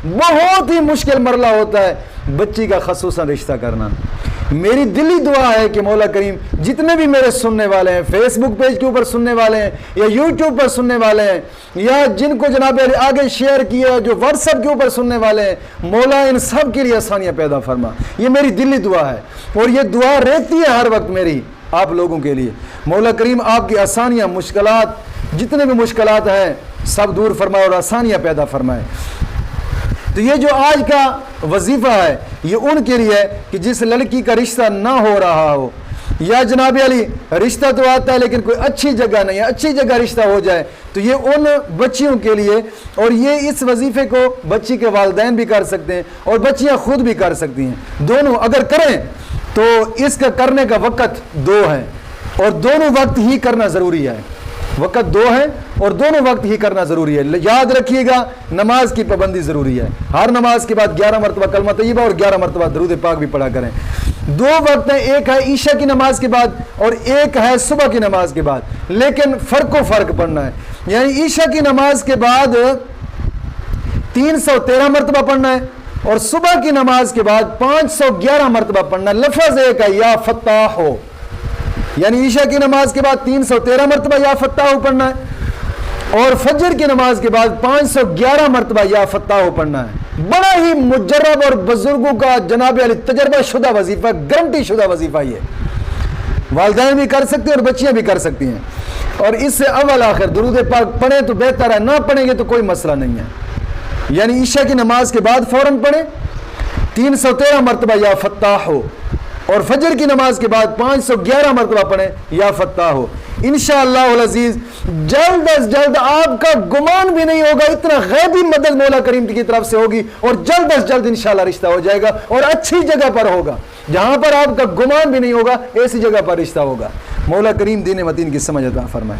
बहुत ही मुश्किल मरला होता है बच्ची का खसूसन रिश्ता करना। मेरी दिली दुआ है कि मौला करीम जितने भी मेरे सुनने वाले हैं, फेसबुक पेज के ऊपर सुनने वाले हैं या यूट्यूब पर सुनने वाले हैं, या जिनको जनाब आगे शेयर किया जो व्हाट्सएप के ऊपर सुनने वाले हैं, मौला इन सब के लिए आसानियां पैदा फरमा। ये मेरी दिली दुआ है और ये दुआ रहती है हर वक्त मेरी आप लोगों के लिए। मौला करीम आपकी आसानियां, मुश्किलात, जितने भी मुश्किलात हैं सब दूर फरमाए और आसानियां पैदा फरमाए। तो ये जो आज का वजीफ़ा है ये उनके लिए है कि जिस लड़की का रिश्ता ना हो रहा हो, या जनाब अली रिश्ता तो आता है लेकिन कोई अच्छी जगह नहीं है, अच्छी जगह रिश्ता हो जाए, तो ये उन बच्चियों के लिए, और ये इस वजीफ़े को बच्ची के वालिदैन भी कर सकते हैं और बच्चियां खुद भी कर सकती हैं। दोनों अगर करें तो इसका करने का वक़्त 2 है और दोनों वक्त ही करना ज़रूरी है। वक़्त 2 है और दोनों वक्त ही करना ज़रूरी है। याद रखिएगा, नमाज की पाबंदी ज़रूरी है। हर नमाज के बाद 11 मरतबा कलमा तैयबा और 11 मरतबा दरूद पाक भी पढ़ा करें। 2 वक्त हैं, एक है ईशा की नमाज के बाद और एक है सुबह की नमाज के बाद, लेकिन फ़र्क पढ़ना है। यानी ईशा की नमाज के बाद 313 मरतबा पढ़ना है और सुबह की नमाज के बाद 511 मरतबा पढ़ना है। लफ्ज़ एक है, या फत्ताह हो, यानी ईशा की नमाज के बाद 313 मरतबा या फत्ताह पढ़ना है और फजर की नमाज के बाद 511 मरतबा या फत्ताह पढ़ना है। बड़ा ही मुजर्रब और बुजुर्गों का जनाब अली तजर्बा शुदा वजीफा, गारंटी शुदा वजीफा ये वालिदैन भी कर सकते हैं और बच्चियां भी कर सकती हैं। और इससे अव्वल आखिर दुरूद पाक पढ़े तो बेहतर है, ना पढ़ेंगे तो कोई मसला नहीं है। यानी ईशा की नमाज के बाद फौरन पढ़े 313 मरतबा या फत्ताह हो और फजर की नमाज के बाद 511 मरतबा पढ़े या फत्ताह हो। इंशाअल्लाह अज़ीज़ जल्द अज जल्द आपका गुमान भी नहीं होगा, इतना गैबी मदद मौला करीम की तरफ से होगी और जल्द अज जल्द इंशाअल्लाह रिश्ता हो जाएगा और अच्छी जगह पर होगा, जहां पर आपका गुमान भी नहीं होगा, ऐसी जगह पर रिश्ता होगा। मौला करीम दीन मतीन की समझ अता फरमाए।